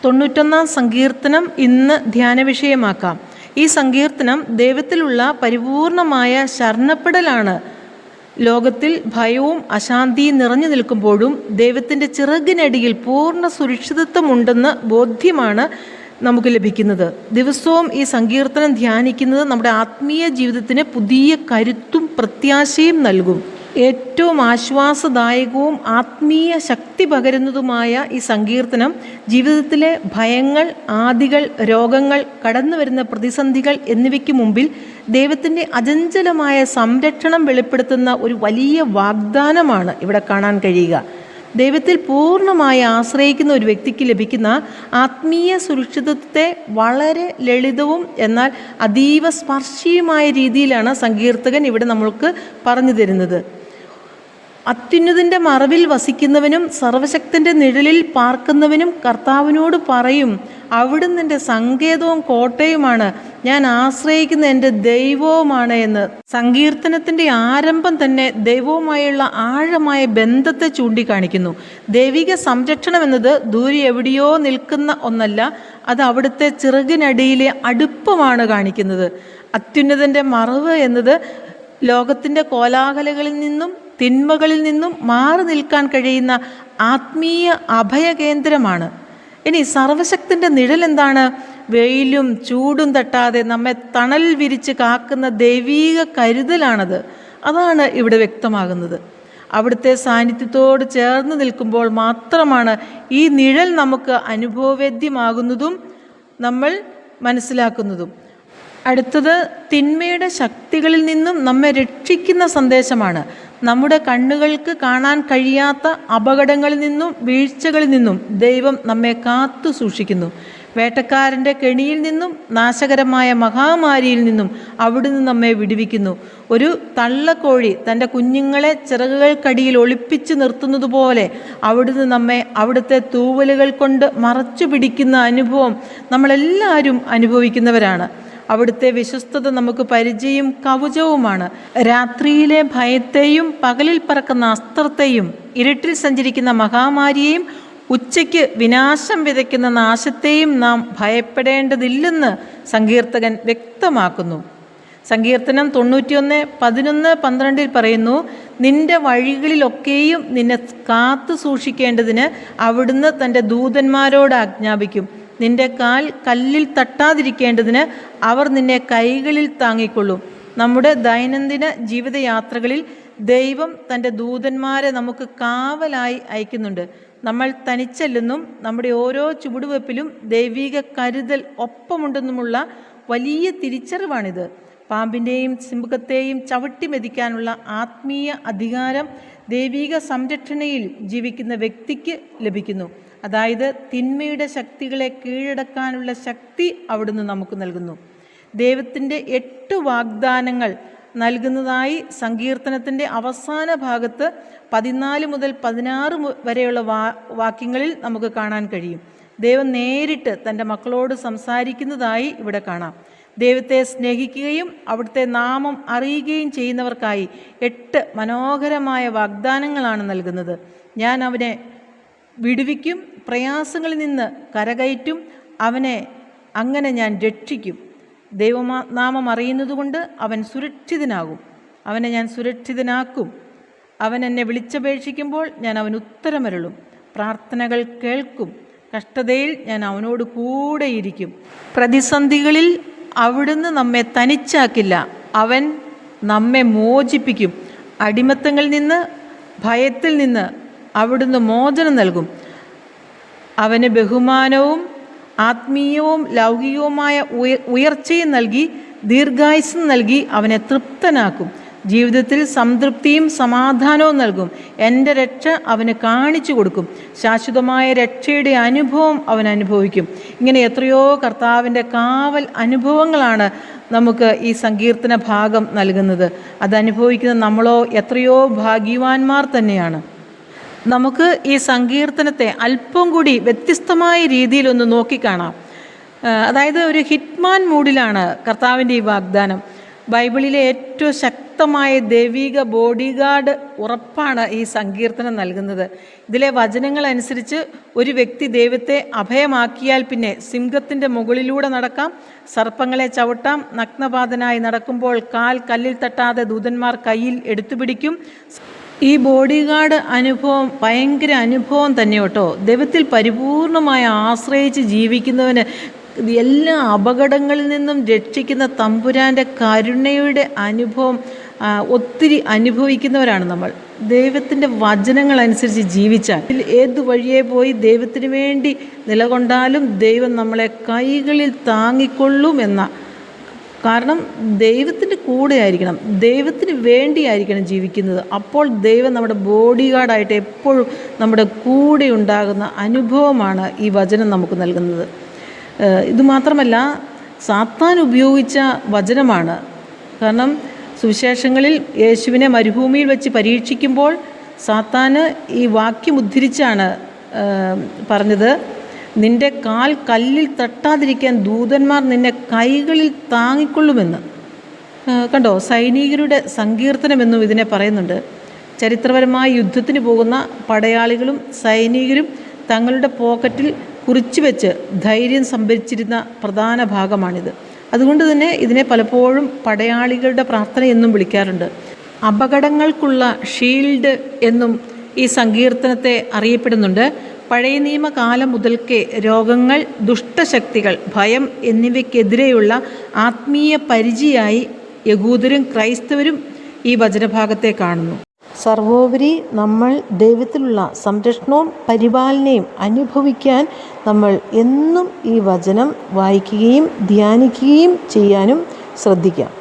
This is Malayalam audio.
91 സങ്കീർത്തനം ഇന്ന് ധ്യാന വിഷയമാക്കാം. ഈ സങ്കീർത്തനം ദൈവത്തിലുള്ള പരിപൂർണമായ ശരണപ്പെടലാണ്. ലോകത്തിൽ ഭയവും അശാന്തിയും നിറഞ്ഞു നിൽക്കുമ്പോഴും ദൈവത്തിൻ്റെ ചിറകിനടിയിൽ പൂർണ്ണ സുരക്ഷിതത്വമുണ്ടെന്ന് ബോധ്യമാണ് നമുക്ക് ലഭിക്കുന്നത്. ദിവസവും ഈ സങ്കീർത്തനം ധ്യാനിക്കുന്നത് നമ്മുടെ ആത്മീയ ജീവിതത്തിന് പുതിയ കരുത്തും പ്രത്യാശയും നൽകും. ഏറ്റവും ആശ്വാസദായകവും ആത്മീയ ശക്തി പകരുന്നതുമായ ഈ സങ്കീർത്തനം ജീവിതത്തിലെ ഭയങ്ങൾ, ആദികൾ, രോഗങ്ങൾ, കടന്നു വരുന്ന പ്രതിസന്ധികൾ എന്നിവയ്ക്ക് മുമ്പിൽ ദൈവത്തിൻ്റെ അചഞ്ചലമായ സംരക്ഷണം വെളിപ്പെടുത്തുന്ന ഒരു വലിയ വാഗ്ദാനമാണ് ഇവിടെ കാണാൻ കഴിയുക. ദൈവത്തിൽ പൂർണ്ണമായി ആശ്രയിക്കുന്ന ഒരു വ്യക്തിക്ക് ലഭിക്കുന്ന ആത്മീയ സുരക്ഷിതത്വത്തെ വളരെ ലളിതവും എന്നാൽ അതീവ സ്പർശിയുമായ രീതിയിലാണ് സങ്കീർത്തകൻ ഇവിടെ നമ്മൾക്ക് പറഞ്ഞു തരുന്നത്. അത്യുന്നതിൻ്റെ മറവിൽ വസിക്കുന്നവനും സർവശക്തൻ്റെ നിഴലിൽ പാർക്കുന്നവനും കർത്താവിനോട് പറയും, അവിടുന്ന് എൻ്റെ സങ്കേതവും കോട്ടയുമാണ്, ഞാൻ ആശ്രയിക്കുന്ന എൻ്റെ ദൈവവുമാണ് എന്ന്. സങ്കീർത്തനത്തിൻ്റെ ആരംഭം തന്നെ ദൈവവുമായുള്ള ആഴമായ ബന്ധത്തെ ചൂണ്ടിക്കാണിക്കുന്നു. ദൈവിക സംരക്ഷണം എന്നത് ദൂരെ എവിടെയോ നിൽക്കുന്ന ഒന്നല്ല, അത് അവിടുത്തെ ചിറകിനടിയിലെ അടുപ്പമാണ് കാണിക്കുന്നത്. അത്യുന്നതൻ്റെ മറവ് എന്നത് ലോകത്തിൻ്റെ കോലാഹലങ്ങളിൽ നിന്നും തിന്മകളിൽ നിന്നും മാറി നിൽക്കാൻ കഴിയുന്ന ആത്മീയ അഭയകേന്ദ്രമാണ്. ഇനി സർവശക്തൻ്റെ നിഴൽ എന്താണ്? വെയിലും ചൂടും തട്ടാതെ നമ്മെ തണൽ വിരിച്ച് കാക്കുന്ന ദൈവീക കരുതലാണത്. അതാണ് ഇവിടെ വ്യക്തമാകുന്നത്. അവിടുത്തെ സാന്നിധ്യത്തോട് ചേർന്ന് നിൽക്കുമ്പോൾ മാത്രമാണ് ഈ നിഴൽ നമുക്ക് അനുഭവവേദ്യമാകുന്നതും നമ്മൾ മനസ്സിലാക്കുന്നതും. അടുത്തത് തിന്മയുടെ ശക്തികളിൽ നിന്നും നമ്മെ രക്ഷിക്കുന്ന സന്ദേശമാണ്. നമ്മുടെ കണ്ണുകൾക്ക് കാണാൻ കഴിയാത്ത അപകടങ്ങളിൽ നിന്നും വീഴ്ചകളിൽ നിന്നും ദൈവം നമ്മെ കാത്തു സൂക്ഷിക്കുന്നു. വേട്ടക്കാരൻ്റെ കെണിയിൽ നിന്നും നാശകരമായ മഹാമാരിയിൽ നിന്നും അവിടുന്ന് നമ്മെ വിടുവിക്കുന്നു. ഒരു തള്ളക്കോഴി തൻ്റെ കുഞ്ഞുങ്ങളെ ചിറകുകൾക്കടിയിൽ ഒളിപ്പിച്ച് നിർത്തുന്നത് പോലെ അവിടുന്ന് നമ്മെ അവിടുത്തെ തൂവലുകൾ കൊണ്ട് മറച്ചു പിടിക്കുന്ന അനുഭവം നമ്മളെല്ലാവരും അനുഭവിക്കുന്നവരാണ്. അവിടുത്തെ വിശ്വസ്തത നമുക്ക് പരിചയം കവചവുമാണ്. രാത്രിയിലെ ഭയത്തെയും പകലിൽ പറക്കുന്ന അസ്ത്രത്തെയും ഇരുട്ടിൽ സഞ്ചരിക്കുന്ന മഹാമാരിയെയും ഉച്ചയ്ക്ക് വിനാശം വിതയ്ക്കുന്ന നാശത്തെയും നാം ഭയപ്പെടേണ്ടതില്ലെന്ന് സങ്കീർത്തകൻ വ്യക്തമാക്കുന്നു. സങ്കീർത്തനം 91:11-12 പറയുന്നു, നിന്റെ വഴികളിലൊക്കെയും നിന്നെ കാത്തു സൂക്ഷിക്കേണ്ടതിന് അവിടുന്ന് തൻ്റെ ദൂതന്മാരോട് ആജ്ഞാപിക്കും. നിന്റെ കാൽ കല്ലിൽ തട്ടാതിരിക്കേണ്ടതിന് അവർ നിന്നെ കൈകളിൽ താങ്ങിക്കൊള്ളും. നമ്മുടെ ദൈനംദിന ജീവിതയാത്രകളിൽ ദൈവം തൻ്റെ ദൂതന്മാരെ നമുക്ക് കാവലായി അയക്കുന്നുണ്ട്. നമ്മൾ തനിച്ചല്ലെന്നും നമ്മുടെ ഓരോ ചുവടുവെപ്പിലും ദൈവിക കരുതൽ ഒപ്പമുണ്ടെന്നുമുള്ള വലിയ തിരിച്ചറിവാണിത്. പാമ്പിൻ്റെയും സിംഹത്തെയും ചവിട്ടി മെതിക്കാനുള്ള ആത്മീയ അധികാരം ദൈവിക സംരക്ഷണയിൽ ജീവിക്കുന്ന വ്യക്തിക്ക് ലഭിക്കുന്നു. അതായത് തിന്മയുടെ ശക്തികളെ കീഴടക്കാനുള്ള ശക്തി അവിടുന്ന് നമുക്ക് നൽകുന്നു. ദൈവത്തിൻ്റെ 8 വാഗ്ദാനങ്ങൾ നൽകുന്നതായി സങ്കീർത്തനത്തിൻ്റെ അവസാന ഭാഗത്ത് 14 മുതൽ 16 വരെയുള്ള വാക്യങ്ങളിൽ നമുക്ക് കാണാൻ കഴിയും. ദൈവം നേരിട്ട് തൻ്റെ മക്കളോട് സംസാരിക്കുന്നതായി ഇവിടെ കാണാം. ദൈവത്തെ സ്നേഹിക്കുകയും അവിടുത്തെ നാമം അറിയുകയും ചെയ്യുന്നവർക്കായി 8 മനോഹരമായ വാഗ്ദാനങ്ങളാണ് നൽകുന്നത്. ഞാൻ അവനെ വിടുവിക്കും, പ്രയാസങ്ങളിൽ നിന്ന് കരകയറ്റും, അവനെ അങ്ങനെ ഞാൻ രക്ഷിക്കും. ദൈവനാമം അറിയുന്നതുകൊണ്ട് അവൻ സുരക്ഷിതനാകും. അവനെ ഞാൻ സുരക്ഷിതനാക്കും. അവൻ എന്നെ വിളിച്ചപേക്ഷിക്കുമ്പോൾ ഞാൻ അവന് ഉത്തരമരുളും. പ്രാർത്ഥനകൾ കേൾക്കും. കഷ്ടതയിൽ ഞാൻ അവനോട് കൂടെയിരിക്കും. പ്രതിസന്ധികളിൽ അവിടുന്ന് നമ്മെ തനിച്ചാക്കില്ല. അവൻ നമ്മെ മോചിപ്പിക്കും. അടിമത്തങ്ങളിൽ നിന്ന്, ഭയത്തിൽ നിന്ന് അവിടുന്ന് മോചനം നൽകും. അവന് ബഹുമാനവും ആത്മീയവും ലൗകികവുമായ ഉയർച്ചയും നൽകി ദീർഘായുസ്സും നൽകി അവനെ തൃപ്തനാക്കും. ജീവിതത്തിൽ സംതൃപ്തിയും സമാധാനവും നൽകും. എൻ്റെ രക്ഷ അവന് കാണിച്ചു കൊടുക്കും. ശാശ്വതമായ രക്ഷയുടെ അനുഭവം അവൻ അനുഭവിക്കും. ഇങ്ങനെ എത്രയോ കർത്താവിൻ്റെ കാവൽ അനുഭവങ്ങളാണ് നമുക്ക് ഈ സങ്കീർത്തന ഭാഗം നൽകുന്നത്. അതനുഭവിക്കുന്ന നമ്മളോ എത്രയോ ഭാഗ്യവാന്മാർ തന്നെയാണ്. നമുക്ക് ഈ സങ്കീർത്തനത്തെ അല്പം കൂടി വ്യത്യസ്തമായ രീതിയിലൊന്ന് നോക്കിക്കാണാം. അതായത് ഒരു ഹിറ്റ്മാൻ മൂഡിലാണ് കർത്താവിൻ്റെ ഈ വാഗ്ദാനം. ബൈബിളിലെ ഏറ്റവും ശക്തമായ ദൈവിക ബോഡി ഗാർഡ് ഉറപ്പാണ് ഈ സങ്കീർത്തനം നൽകുന്നത്. ഇതിലെ വചനങ്ങൾ അനുസരിച്ച് ഒരു വ്യക്തി ദൈവത്തെ അഭയമാക്കിയാൽ പിന്നെ സിംഹത്തിൻ്റെ മുകളിലൂടെ നടക്കാം, സർപ്പങ്ങളെ ചവിട്ടാം, നഗ്നപാതനായി നടക്കുമ്പോൾ കാൽ കല്ലിൽ തട്ടാതെ ദൂതന്മാർ കയ്യിൽ എടുത്തുപിടിക്കും. ഈ ബോഡി ഗാർഡ് അനുഭവം ഭയങ്കര അനുഭവം തന്നെ കേട്ടോ. ദൈവത്തിൽ പരിപൂർണമായി ആശ്രയിച്ച് ജീവിക്കുന്നവന് എല്ലാ അപകടങ്ങളിൽ നിന്നും രക്ഷിക്കുന്ന തമ്പുരാൻ്റെ കരുണയുടെ അനുഭവം ഒത്തിരി അനുഭവിക്കുന്നവരാണ് നമ്മൾ. ദൈവത്തിൻ്റെ വചനങ്ങൾ അനുസരിച്ച് ജീവിച്ചാൽ ഏതു വഴിയെ പോയി ദൈവത്തിന് വേണ്ടി നിലകൊണ്ടാലും ദൈവം നമ്മളെ കൈകളിൽ താങ്ങിക്കൊള്ളും കാരണം ദൈവത്തിൻ്റെ കൂടെ ആയിരിക്കണം, ദൈവത്തിന് വേണ്ടിയായിരിക്കണം ജീവിക്കുന്നത്. അപ്പോൾ ദൈവം നമ്മുടെ ബോഡി ഗാർഡായിട്ട് എപ്പോഴും നമ്മുടെ കൂടെ ഉണ്ടാകുന്ന അനുഭവമാണ് ഈ വചനം നമുക്ക് നൽകുന്നത്. ഇതുമാത്രമല്ല, സാത്താൻ ഉപയോഗിച്ച വചനമാണ്. കാരണം സുവിശേഷങ്ങളിൽ യേശുവിനെ മരുഭൂമിയിൽ വെച്ച് പരീക്ഷിക്കുമ്പോൾ സാത്താന് ഈ വാക്യം ഉദ്ധരിച്ചാണ് പറഞ്ഞത്, നിൻ്റെ കാൽ കല്ലിൽ തട്ടാതിരിക്കാൻ ദൂതന്മാർ നിന്നെ കൈകളിൽ താങ്ങിക്കൊള്ളുമെന്ന്. കണ്ടോ, സൈനികരുടെ സങ്കീർത്തനമെന്നും ഇതിനെ പറയുന്നുണ്ട്. ചരിത്രപരമായ യുദ്ധത്തിന് പോകുന്ന പടയാളികളും സൈനികരും തങ്ങളുടെ പോക്കറ്റിൽ കുറിച്ചു വെച്ച് ധൈര്യം സംഭരിച്ചിരുന്ന പ്രധാന ഭാഗമാണിത്. അതുകൊണ്ട് തന്നെ ഇതിനെ പലപ്പോഴും പടയാളികളുടെ പ്രാർത്ഥന എന്നും വിളിക്കാറുണ്ട്. അപകടങ്ങൾക്കുള്ള ഷീൽഡ് എന്നും ഈ സങ്കീർത്തനത്തെ അറിയപ്പെടുന്നുണ്ട്. പഴയ നിയമകാലം മുതൽക്കേ രോഗങ്ങൾ, ദുഷ്ടശക്തികൾ, ഭയം എന്നിവയ്ക്കെതിരെയുള്ള ആത്മീയ പരിചയായി യഹൂദരും ക്രൈസ്തവരും ഈ വചനഭാഗത്തെ കാണുന്നു. സർവോപരി നമ്മൾ ദൈവത്തിലുള്ള സംരക്ഷണവും പരിപാലനയും അനുഭവിക്കാൻ നമ്മൾ എന്നും ഈ വചനം വായിക്കുകയും ധ്യാനിക്കുകയും ചെയ്യാനും ശ്രദ്ധിക്കാം.